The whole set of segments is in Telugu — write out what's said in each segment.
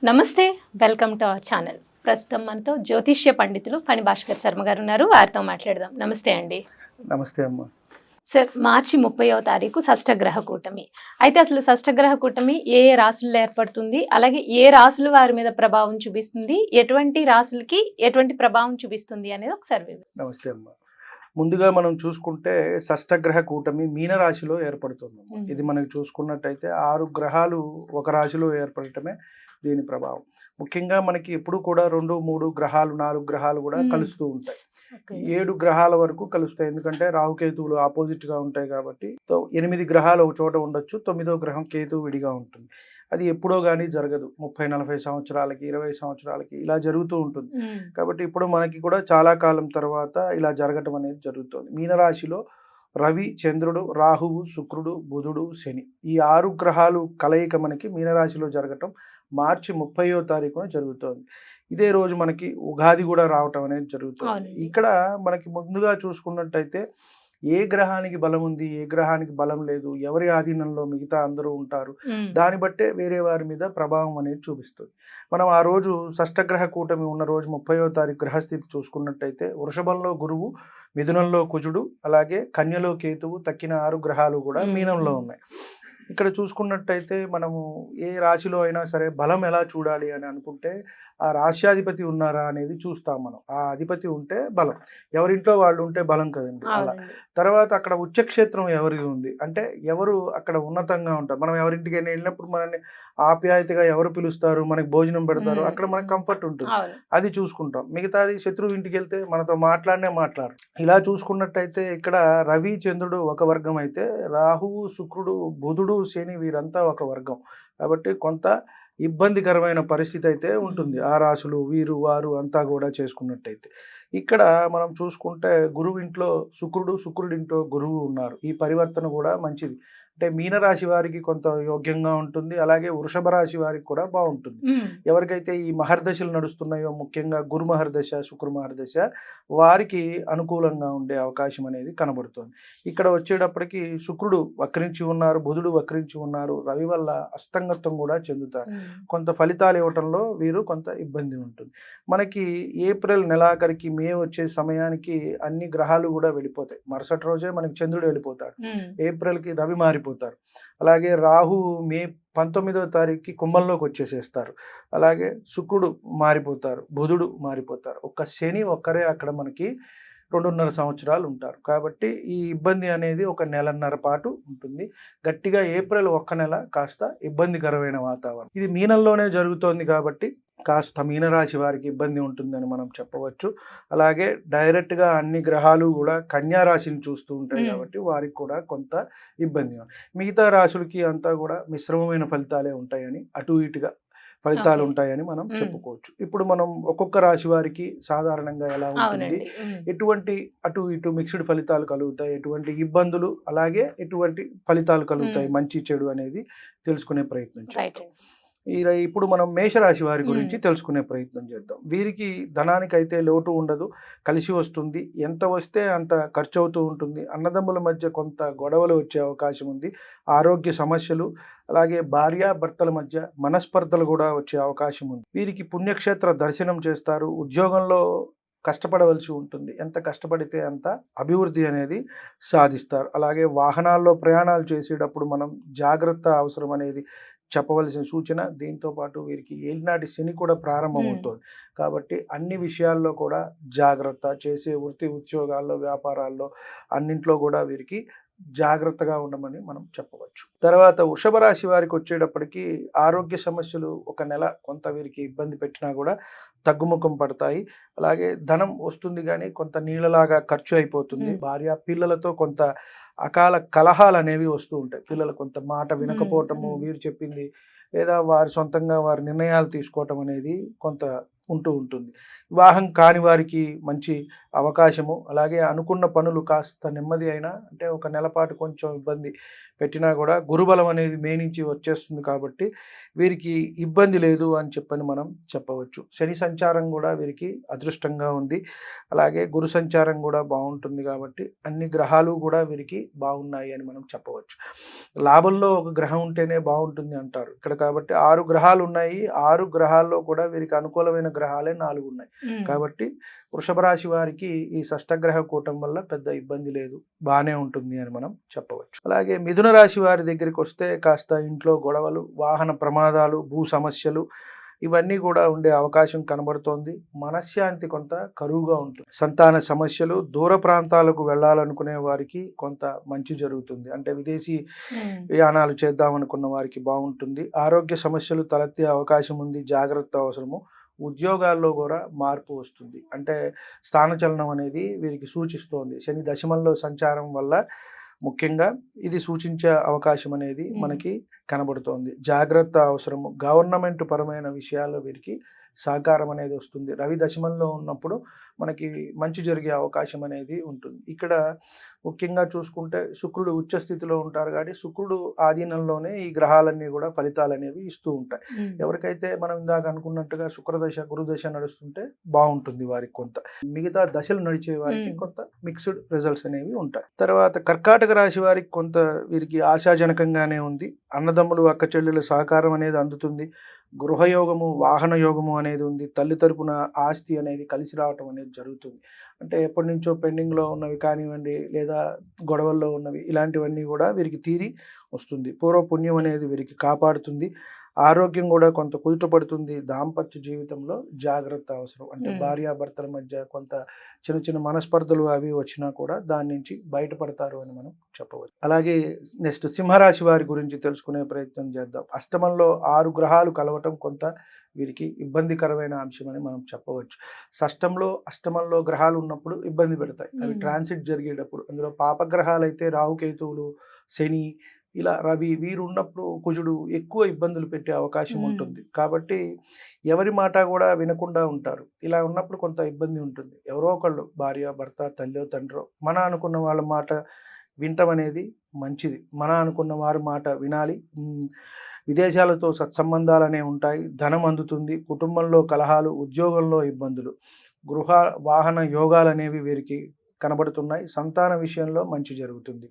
నమస్తే, వెల్కమ్ టు అవర్ ఛానల్. ప్రస్తుతం మనతో జ్యోతిష్య పండితులు ఫణి భాస్కర్ శర్మ గారు ఉన్నారు. వారితో మాట్లాడదాం. నమస్తే అండి. నమస్తే అమ్మ. సార్, మార్చి 30వ తారీఖు షష్టగ్రహ కూటమి. అయితే అసలు షష్టగ్రహ కూటమి ఏ ఏ రాశుల్లో ఏర్పడుతుంది, అలాగే ఏ రాశులు వారి మీద ప్రభావం చూపిస్తుంది, ఎటువంటి రాశులకి ఎటువంటి ప్రభావం చూపిస్తుంది అనేది ఒకసారి నమస్తే అమ్మ. ముందుగా మనం చూసుకుంటే షష్టగ్రహ కూటమి మీనరాశిలో ఏర్పడుతుంది. ఇది మనకి చూసుకున్నట్టయితే 6 గ్రహాలు ఒక రాశిలో ఏర్పడటమే దీని ప్రభావం. ముఖ్యంగా మనకి ఎప్పుడు కూడా 2, 3 గ్రహాలు 4 గ్రహాలు కూడా కలుస్తూ ఉంటాయి. 7 గ్రహాల వరకు కలుస్తాయి. ఎందుకంటే రాహుకేతువులు ఆపోజిట్గా ఉంటాయి కాబట్టి 8 గ్రహాలు ఒక చోట ఉండొచ్చు. 9వ గ్రహం కేతువు విడిగా ఉంటుంది. అది ఎప్పుడో కానీ జరగదు. 30-40 సంవత్సరాలకి 20 సంవత్సరాలకి ఇలా జరుగుతూ ఉంటుంది. కాబట్టి ఇప్పుడు మనకి కూడా చాలా కాలం తర్వాత ఇలా జరగటం అనేది జరుగుతుంది. మీనరాశిలో రవి, చంద్రుడు, రాహువు, శుక్రుడు, బుధుడు, శని ఈ 6 గ్రహాలు కలయిక మనకి మీనరాశిలో జరగటం మార్చి 30వ తారీఖున జరుగుతోంది. ఇదే రోజు మనకి ఉగాది కూడా రావటం అనేది జరుగుతుంది. ఇక్కడ మనకి ముందుగా చూసుకున్నట్టయితే ఏ గ్రహానికి బలం ఉంది, ఏ గ్రహానికి బలం లేదు, ఎవరి ఆధీనంలో మిగతా అందరూ ఉంటారు, దాన్ని బట్టే వేరే వారి మీద ప్రభావం అనేది చూపిస్తుంది. మనం ఆ రోజు షష్టగ్రహ కూటమి ఉన్న రోజు 30వ తారీఖు గ్రహస్థితి చూసుకున్నట్టయితే వృషభంలో గురువు, మిథునంలో కుజుడు, అలాగే కన్యలో కేతువు, తక్కిన 6 గ్రహాలు కూడా మీనంలో ఉన్నాయి. ఇక్కడ చూసుకున్నట్టయితే మనము ఏ రాశిలో అయినా సరే బలం ఎలా చూడాలి అని అనుకుంటే ఆ రాశ్యాధిపతి ఉన్నారా అనేది చూస్తాం మనం. ఆ అధిపతి ఉంటే బలం, ఎవరింట్లో వాళ్ళు ఉంటే బలం కదండి. అలా తర్వాత అక్కడ ఉచ్చక్షేత్రం ఎవరిది ఉంది అంటే ఎవరు అక్కడ ఉన్నతంగా ఉంటారు. మనం ఎవరింటికైనా వెళ్ళినప్పుడు మనల్ని ఆప్యాయతగా ఎవరు పిలుస్తారు, మనకి భోజనం పెడతారు, అక్కడ మనకు కంఫర్ట్ ఉంటుంది, అది చూసుకుంటాం. మిగతాది శత్రువు ఇంటికి వెళ్తే మనతో మాట్లాడరు. ఇలా చూసుకున్నట్టయితే ఇక్కడ రవి, చంద్రుడు ఒక వర్గం అయితే రాహువు, శుక్రుడు, బుధుడు, శని వీరంతా ఒక వర్గం. కాబట్టి కొంత ఇబ్బందికరమైన పరిస్థితి అయితే ఉంటుంది. ఆ రాశులు వీరు వారు అంతా కూడా చేసుకున్నట్టయితే. ఇక్కడ మనం చూసుకుంటే గురువు ఇంట్లో శుక్రుడు, శుక్రుడింట్లో గురువు ఉన్నారు. ఈ పరివర్తన కూడా మంచిది. అంటే మీనరాశి వారికి కొంత యోగ్యంగా ఉంటుంది, అలాగే వృషభ రాశి వారికి కూడా బాగుంటుంది. ఎవరికైతే ఈ మహర్దశలు నడుస్తున్నాయో, ముఖ్యంగా గురు మహర్దశ, శుక్ర మహర్దశ, వారికి అనుకూలంగా ఉండే అవకాశం అనేది కనబడుతుంది. ఇక్కడ వచ్చేటప్పటికి శుక్రుడు వక్రించి ఉన్నారు, బుధుడు వక్రించి ఉన్నారు, రవి వల్ల అస్తంగత్వం కూడా చెందుతారు. కొంత ఫలితాలు ఇవ్వటంలో వీరు కొంత ఇబ్బంది ఉంటుంది. మనకి ఏప్రిల్ నెలాఖరికి మే వచ్చే సమయానికి అన్ని గ్రహాలు కూడా వెళ్ళిపోతాయి. మరుసటి రోజే మనకి చంద్రుడు వెళ్ళిపోతాడు. ఏప్రిల్కి రవి మారిపోతారు. అలాగే రాహు మే 19వ తారీఖుకి కుంభంలోకి వచ్చేసేస్తారు. అలాగే శుక్రుడు మారిపోతారు, బుధుడు మారిపోతారు. ఒక్క శని ఒక్కరే అక్కడ మనకి 2.5 సంవత్సరాలు ఉంటారు. కాబట్టి ఈ ఇబ్బంది అనేది ఒక నెలన్నర పాటు ఉంటుంది. గట్టిగా ఏప్రిల్ 1 నెల కాస్త ఇబ్బందికరమైన వాతావరణం. ఇది మీనంలోనే జరుగుతోంది కాబట్టి కాస్త మీనరాశి వారికి ఇబ్బంది ఉంటుందని మనం చెప్పవచ్చు. అలాగే డైరెక్ట్గా అన్ని గ్రహాలు కూడా కన్యా రాశిని చూస్తూ ఉంటాయి కాబట్టి వారికి కూడా కొంత ఇబ్బంది. మిగతా రాశులకి అంతా కూడా మిశ్రమమైన ఫలితాలే ఉంటాయని, అటు ఇటుగా ఫలితాలు ఉంటాయని మనం చెప్పుకోవచ్చు. ఇప్పుడు మనం ఒక్కొక్క రాశి వారికి సాధారణంగా ఎలా ఉంటుంది, ఎటువంటి అటు ఇటు మిక్స్డ్ ఫలితాలు కలుగుతాయి, ఎటువంటి ఇబ్బందులు, అలాగే ఎటువంటి ఫలితాలు కలుగుతాయి, మంచి చెడు అనేది తెలుసుకునే ప్రయత్నం చేద్దాం. ఇప్పుడు మనం మేషరాశి వారి గురించి తెలుసుకునే ప్రయత్నం చేద్దాం. వీరికి ధనానికైతే లోటు ఉండదు, కలిసి వస్తుంది. ఎంత వస్తే అంత ఖర్చు అవుతూ ఉంటుంది. అన్నదమ్ముల మధ్య కొంత గొడవలు వచ్చే అవకాశం ఉంది. ఆరోగ్య సమస్యలు, అలాగే భార్యాభర్తల మధ్య మనస్పర్ధలు కూడా వచ్చే అవకాశం ఉంది. వీరికి పుణ్యక్షేత్ర దర్శనం చేస్తారు. ఉద్యోగంలో కష్టపడవలసి ఉంటుంది. ఎంత కష్టపడితే అంత అభివృద్ధి అనేది సాధిస్తారు. అలాగే వాహనాల్లో ప్రయాణాలు చేసేటప్పుడు మనం జాగ్రత్త అవసరం అనేది చెప్పవలసిన సూచన. దీంతో పాటు వీరికి ఏలినాటి శని కూడా ప్రారంభమవుతుంది కాబట్టి అన్ని విషయాల్లో కూడా జాగ్రత్త, చేసే వృత్తి ఉద్యోగాల్లో, వ్యాపారాల్లో అన్నింట్లో కూడా వీరికి జాగ్రత్తగా ఉండమని మనం చెప్పవచ్చు. తర్వాత వృషభ రాశి వారికి వచ్చేటప్పటికి ఆరోగ్య సమస్యలు ఒక నెల కొంత వీరికి ఇబ్బంది పెట్టినా కూడా తగ్గుముఖం పడతాయి. అలాగే ధనం వస్తుంది కానీ కొంత నీళ్ళలాగా ఖర్చు అయిపోతుంది. భార్య పిల్లలతో కొంత అకాల కలహాలు అనేవి వస్తూ ఉంటాయి. పిల్లలు కొంత మాట వినకపోవటము, వీరు చెప్పింది లేదా వారి సొంతంగా వారి నిర్ణయాలు తీసుకోవటం అనేది కొంత ఉంటూ ఉంటుంది. వివాహం కాని వారికి మంచి అవకాశము, అలాగే అనుకున్న పనులు కాస్త నెమ్మది అయినా, అంటే ఒక నెల పాటు కొంచెం ఇబ్బంది పెట్టినా కూడా గురుబలం అనేది మే నుంచి వచ్చేస్తుంది కాబట్టి వీరికి ఇబ్బంది లేదు అని చెప్పని మనం చెప్పవచ్చు. శని సంచారం కూడా వీరికి అదృష్టంగా ఉంది, అలాగే గురు సంచారం కూడా బాగుంటుంది కాబట్టి అన్ని గ్రహాలు కూడా వీరికి బాగున్నాయి అని మనం చెప్పవచ్చు. లాభంలో ఒక గ్రహం ఉంటేనే బాగుంటుంది అంటారు ఇక్కడ, కాబట్టి 6 గ్రహాలు ఉన్నాయి. 6 గ్రహాల్లో కూడా వీరికి అనుకూలమైన గ్రహాలే 4 ఉన్నాయి. కాబట్టి వృషభ రాశి వారికి ఈ షష్టగ్రహ కూటం వల్ల పెద్ద ఇబ్బంది లేదు, బాగానే ఉంటుంది అని మనం చెప్పవచ్చు. అలాగే మిథున రాశి వారి దగ్గరికి వస్తే కాస్త ఇంట్లో గొడవలు, వాహన ప్రమాదాలు, భూ సమస్యలు ఇవన్నీ కూడా ఉండే అవకాశం కనబడుతోంది. మనశ్శాంతి కొంత కరువుగా ఉంటుంది. సంతాన సమస్యలు, దూర ప్రాంతాలకు వెళ్ళాలనుకునే వారికి కొంత మంచి జరుగుతుంది, అంటే విదేశీ ప్రయాణాలు చేద్దాం అనుకున్న వారికి బాగుంటుంది. ఆరోగ్య సమస్యలు తలెత్తే అవకాశం ఉంది, జాగ్రత్త అవసరము. ఉద్యోగాల్లో కూడా మార్పు వస్తుంది, అంటే స్థానచలనం అనేది వీరికి సూచిస్తోంది. శని దశమంలో సంచారం వల్ల ముఖ్యంగా ఇది సూచించే అవకాశం అనేది మనకి కనబడుతోంది. జాగ్రత్త అవసరము. గవర్నమెంట్ పరమైన విషయాల్లో వీరికి సహకారం అనేది వస్తుంది. రవి దశమంలో ఉన్నప్పుడు మనకి మంచి జరిగే అవకాశం అనేది ఉంటుంది. ఇక్కడ ముఖ్యంగా చూసుకుంటే శుక్రుడు ఉచ్చ స్థితిలో ఉంటారు కాబట్టి శుక్రుడు ఆధీనంలోనే ఈ గ్రహాలన్నీ కూడా ఫలితాలు అనేవి ఇస్తూ ఉంటాయి. ఎవరికైతే మనం ఇందాక అనుకున్నట్టుగా శుక్రదశ గురుదశ నడుస్తుంటే బాగుంటుంది వారికి కొంత, మిగతా దశలు నడిచే వారికి కొంత మిక్స్డ్ రిజల్ట్స్ అనేవి ఉంటాయి. తర్వాత కర్కాటక రాశి వారికి కొంత వీరికి ఆశాజనకంగానే ఉంది. అన్నదమ్ములు అక్క చెల్లెల సహకారం అనేది అందుతుంది. గృహయోగము, వాహన యోగము అనేది ఉంది. తల్లి తరపున ఆస్తి అనేది కలిసి రావటం అనేది జరుగుతుంది. అంటే ఎప్పటి నుంచో పెండింగ్లో ఉన్నవి కానివ్వండి, లేదా గొడవల్లో ఉన్నవి, ఇలాంటివన్నీ కూడా వీరికి తీరి వస్తుంది. పూర్వపుణ్యం అనేది వీరికి కాపాడుతుంది. ఆరోగ్యం కూడా కొంత కుదుటపడుతుంది. దాంపత్య జీవితంలో జాగ్రత్త అవసరం, అంటే భార్యాభర్తల మధ్య కొంత చిన్న చిన్న మనస్పర్ధలు అవి వచ్చినా కూడా దాని నుంచి బయటపడతారు అని మనం చెప్పవచ్చు. అలాగే నెక్స్ట్ సింహరాశి వారి గురించి తెలుసుకునే ప్రయత్నం చేద్దాం. అష్టమంలో 6 గ్రహాలు కలవటం కొంత వీరికి ఇబ్బందికరమైన అంశం అని మనం చెప్పవచ్చు. షష్టంలో అష్టమంలో గ్రహాలు ఉన్నప్పుడు ఇబ్బంది పెడతాయి, అవి ట్రాన్సిట్ జరిగేటప్పుడు. అందులో పాపగ్రహాలు అయితే రాహుకేతువులు, శని, ఇలా రవి, వీరు ఉన్నప్పుడు కుజుడు ఎక్కువ ఇబ్బందులు పెట్టే అవకాశం ఉంటుంది. కాబట్టి ఎవరి మాట కూడా వినకుండా ఉంటారు. ఇలా ఉన్నప్పుడు కొంత ఇబ్బంది ఉంటుంది. ఎవరో ఒకళ్ళు, భార్య భర్త, తల్లి తండ్రో, మన అనుకున్న వాళ్ళ మాట వినటం అనేది మంచిది. మన అనుకున్న వారి మాట వినాలి. విదేశాలతో సత్సంబంధాలు అనేవి ఉంటాయి, ధనం అందుతుంది. కుటుంబంలో కలహాలు, ఉద్యోగంలో ఇబ్బందులు, గృహ వాహన యోగాలు అనేవి వీరికి కనబడుతున్నాయి. సంతాన విషయంలో మంచి జరుగుతుంది.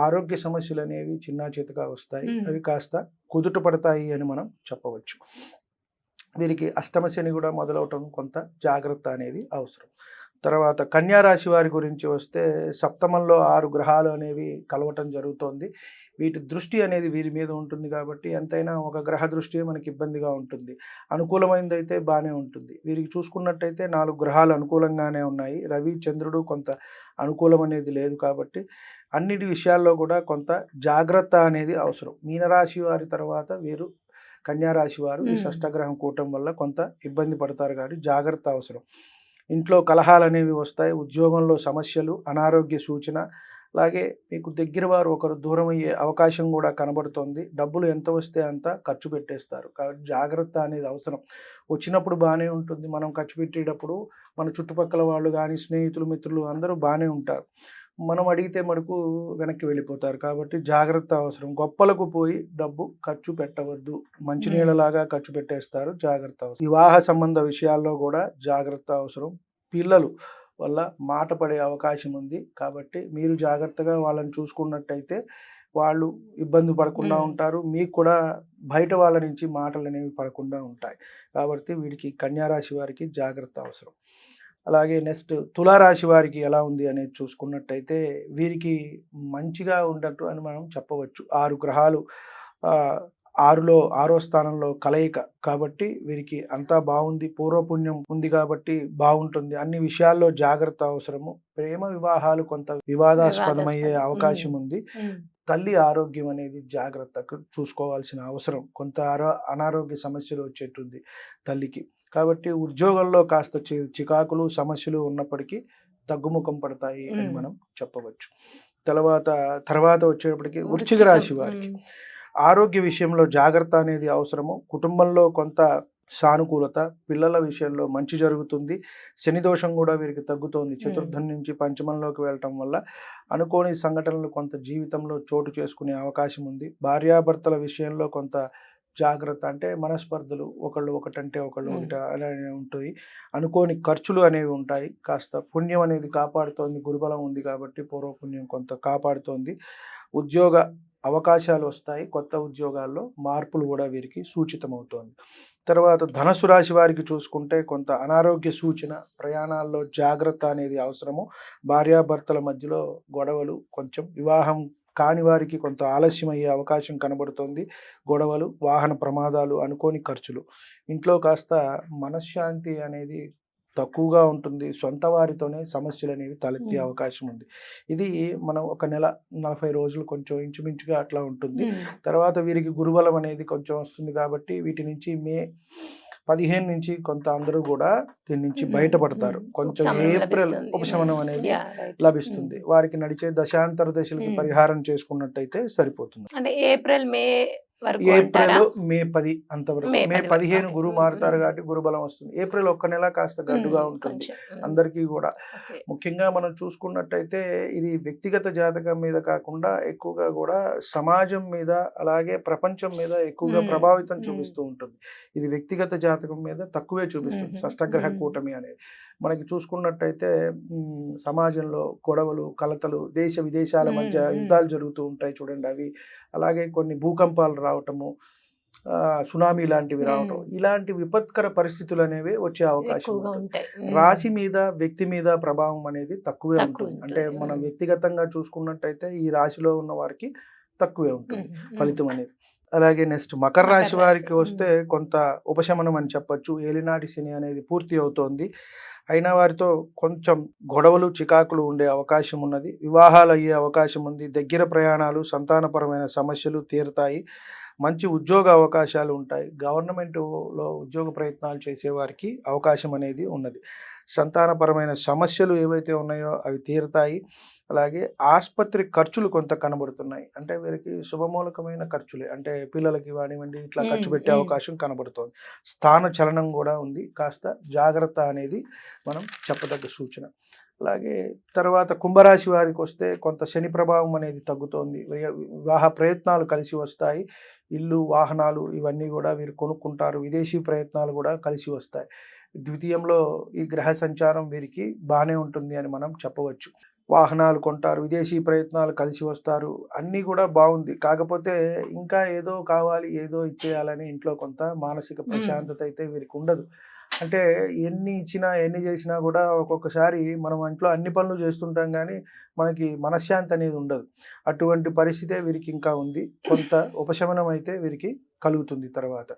ఆరోగ్య సమస్యలు అనేవి చిన్నా చితకా వస్తాయి, అవి కాస్త కుదుట పడతాయి అని మనం చెప్పవచ్చు. వీరికి అష్టమ శని కూడా మొదలవటం కొంత జాగ్రత్త అనేది అవసరం. తర్వాత కన్యా రాశి వారి గురించి వస్తే సప్తమంలో 6 గ్రహాలు అనేవి కలవటం జరుగుతోంది. వీటి దృష్టి అనేది వీరి మీద ఉంటుంది కాబట్టి ఎంతైనా ఒక గ్రహ దృష్టి మనకి ఇబ్బందిగా ఉంటుంది. అనుకూలమైనది అయితే బాగానే ఉంటుంది. వీరికి చూసుకున్నట్టయితే 4 గ్రహాలు అనుకూలంగానే ఉన్నాయి. రవి చంద్రుడు కొంత అనుకూలం అనేది లేదు కాబట్టి అన్నిటి విషయాల్లో కూడా కొంత జాగ్రత్త అనేది అవసరం. మీనరాశి వారి తర్వాత వీరు కన్యా రాశి వారు ఈ షష్టగ్రహం కూటం వల్ల కొంత ఇబ్బంది పడతారు కాబట్టి జాగ్రత్త అవసరం. ఇంట్లో కలహాలు అనేవి వస్తాయి, ఉద్యోగంలో సమస్యలు, అనారోగ్య సూచన, అలాగే మీకు దగ్గర వారు ఒకరు దూరం అయ్యే అవకాశం కూడా కనబడుతోంది. డబ్బులు ఎంత వస్తే అంత ఖర్చు పెట్టేస్తారు కాబట్టి జాగ్రత్త అనేది అవసరం. వచ్చినప్పుడు బాగానే ఉంటుంది, మనం ఖర్చు పెట్టేటప్పుడు మన చుట్టుపక్కల వాళ్ళు కానీ, స్నేహితులు, మిత్రులు అందరూ బాగానే ఉంటారు. మనం అడిగితే మటుకు వెనక్కి వెళ్ళిపోతారు కాబట్టి జాగ్రత్త అవసరం. గొప్పలకు పోయి డబ్బు ఖర్చు పెట్టవద్దు, మంచినీళ్ళలాగా ఖర్చు పెట్టేస్తారు, జాగ్రత్త అవసరం. వివాహ సంబంధ విషయాల్లో కూడా జాగ్రత్త అవసరం. పిల్లలు వల్ల మాట పడే అవకాశం ఉంది కాబట్టి మీరు జాగ్రత్తగా వాళ్ళని చూసుకున్నట్టయితే వాళ్ళు ఇబ్బంది పడకుండా ఉంటారు, మీకు కూడా బయట వాళ్ళ నుంచి మాటలు అనేవి పడకుండా ఉంటాయి. కాబట్టి వీడికి కన్యారాశి వారికి జాగ్రత్త అవసరం. అలాగే నెక్స్ట్ తులారాశి వారికి ఎలా ఉంది అనేది చూసుకున్నట్టయితే వీరికి మంచిగా ఉన్నట్టు అని మనం చెప్పవచ్చు. 6 గ్రహాలు 6లో 6వ స్థానంలో కలయిక కాబట్టి వీరికి అంతా బాగుంది. పూర్వపుణ్యం ఉంది కాబట్టి బాగుంటుంది. అన్ని విషయాల్లో జాగ్రత్త అవసరము. ప్రేమ వివాహాలు కొంత వివాదాస్పదమయ్యే అవకాశం ఉంది. తల్లి ఆరోగ్యం అనేది జాగ్రత్తగా చూసుకోవాల్సిన అవసరం. కొంత అనారోగ్య సమస్యలు వచ్చేటుంది తల్లికి. కాబట్టి ఉద్యోగంలో కాస్త చికాకులు, సమస్యలు ఉన్నప్పటికీ తగ్గుముఖం పడతాయి అని మనం చెప్పవచ్చు. తర్వాత వచ్చేటప్పటికి వృశ్చిక రాశి వారికి ఆరోగ్య విషయంలో జాగ్రత్త అనేది అవసరము. కుటుంబంలో కొంత సానుకూలత, పిల్లల విషయంలో మంచి జరుగుతుంది. శని దోషం కూడా వీరికి తగ్గుతోంది. చతుర్థం నుంచి పంచమంలోకి వెళ్ళటం వల్ల అనుకోని సంఘటనలు కొంత జీవితంలో చోటు చేసుకునే అవకాశం ఉంది. భార్యాభర్తల విషయంలో కొంత జాగ్రత్త, అంటే మనస్పర్ధలు, ఒకళ్ళు ఒకటంటే ఒకళ్ళు ఒకటి అలానే ఉంటుంది. అనుకోని ఖర్చులు అనేవి ఉంటాయి. కాస్త పుణ్యం అనేది కాపాడుతోంది. గురుబలం ఉంది కాబట్టి పూర్వపుణ్యం కొంత కాపాడుతోంది. ఉద్యోగ అవకాశాలు వస్తాయి. కొత్త ఉద్యోగాల్లో మార్పులు కూడా వీరికి సూచితమవుతోంది. తర్వాత ధనుసు రాశి వారికి చూసుకుంటే కొంత అనారోగ్య సూచన, ప్రయాణాల్లో జాగ్రత్త అనేది అవసరము. భార్యాభర్తల మధ్యలో గొడవలు, కొంచెం వివాహం కాని వారికి కొంత ఆలస్యం అయ్యే అవకాశం కనబడుతోంది. గొడవలు, వాహన ప్రమాదాలు, అనుకోని ఖర్చులు. ఇంట్లో కాస్త మనశ్శాంతి అనేది తక్కువగా ఉంటుంది. సొంత వారితోనే సమస్యలు అనేవి తలెత్తే అవకాశం ఉంది. ఇది మనం ఒక నెల 40 రోజులు కొంచెం ఇంచుమించుగా అట్లా ఉంటుంది. తర్వాత వీరికి గురుబలం అనేది కొంచెం వస్తుంది కాబట్టి వీటి నుంచి మే 15 నుంచి కొంత అందరూ కూడా దీని నుంచి బయటపడతారు. కొంచెం ఏప్రిల్ ఉపశమనం అనేది లభిస్తుంది. వారికి నడిచే దశాంతర దశలకి పరిహారం చేసుకున్నట్టయితే సరిపోతుంది. అంటే ఏప్రిల్ మే వరకు ఏప్రిల్ మే 10 అంతవరకు. మే 15 గురువు మారుతారు కాబట్టి గురుబలం వస్తుంది. ఏప్రిల్ ఒక్క నెల కాస్త గడ్డుగా ఉంటుంది అందరికీ కూడా. ముఖ్యంగా మనం చూసుకున్నట్టయితే ఇది వ్యక్తిగత జాతకం మీద కాకుండా ఎక్కువగా కూడా సమాజం మీద, అలాగే ప్రపంచం మీద ఎక్కువగా ప్రభావితం చూపిస్తూ ఉంటుంది. ఇది వ్యక్తిగత జాతకం మీద తక్కువే చూపిస్తుంది షష్టగ్రహ కూటమి అనేది. మనకి చూసుకున్నట్టయితే సమాజంలో గొడవలు, కలతలు, దేశ విదేశాల మధ్య యుద్ధాలు జరుగుతూ ఉంటాయి చూడండి అవి. అలాగే కొన్ని భూకంపాలు రావటము, సునామీ లాంటివి రావటం, ఇలాంటి విపత్కర పరిస్థితులు అనేవి వచ్చే అవకాశం ఉంటుంది. రాశి మీద, వ్యక్తి మీద ప్రభావం అనేది తక్కువే ఉంటుంది. అంటే మనం వ్యక్తిగతంగా చూసుకున్నట్టయితే ఈ రాశిలో ఉన్న వారికి తక్కువే ఉంటుంది ఫలితం అనేది. అలాగే నెక్స్ట్ మకర రాశి వారికి వస్తే కొంత ఉపశమనం అని చెప్పొచ్చు. ఏలినాటి శని అనేది పూర్తి అవుతోంది. అయినా వారితో కొంచెం గొడవలు, చికాకులు ఉండే అవకాశం ఉన్నది. వివాహాలు అయ్యే అవకాశం ఉంది. దగ్గర ప్రయాణాలు, సంతానపరమైన సమస్యలు తీరుతాయి. మంచి ఉద్యోగ అవకాశాలు ఉంటాయి. గవర్నమెంట్లో ఉద్యోగ ప్రయత్నాలు చేసేవారికి అవకాశం అనేది ఉన్నది. సంతానపరమైన సమస్యలు ఏవైతే ఉన్నాయో అవి తీరుతాయి. అలాగే ఆసుపత్రి ఖర్చులు కొంత కనబడుతున్నాయి. అంటే వీరికి శుభమూలకమైన ఖర్చులే, అంటే పిల్లలకి కానివ్వండి ఇట్లా ఖర్చు పెట్టే అవకాశం కనబడుతోంది. స్థాన చలనం కూడా ఉంది. కాస్త జాగ్రత్త అనేది మనం చెప్పదగ్గ సూచన. అలాగే తర్వాత కుంభరాశి వారికి వస్తే కొంత శని ప్రభావం అనేది తగ్గుతోంది. వివాహ ప్రయత్నాలు కలిసి వస్తాయి. ఇల్లు, వాహనాలు ఇవన్నీ కూడా వీరు కొనుక్కుంటారు. విదేశీ ప్రయత్నాలు కూడా కలిసి వస్తాయి. ద్వితీయంలో ఈ గ్రహ సంచారం వీరికి బాగానే ఉంటుంది అని మనం చెప్పవచ్చు. వాహనాలు కొంటారు, విదేశీ ప్రయత్నాలు కలిసి వస్తారు, అన్నీ కూడా బాగుంది. కాకపోతే ఇంకా ఏదో కావాలి, ఏదో ఇచ్చేయాలని ఇంట్లో కొంత మానసిక ప్రశాంతత అయితే వీరికి ఉండదు. అంటే ఎన్ని ఇచ్చినా, ఎన్ని చేసినా కూడా ఒక్కొక్కసారి మనం ఇంట్లో అన్ని పనులు చేస్తుంటాం కానీ మనకి మనశ్శాంతి అనేది ఉండదు. అటువంటి పరిస్థితే వీరికి ఇంకా ఉంది. కొంత ఉపశమనం అయితే వీరికి కలుగుతుంది తర్వాత.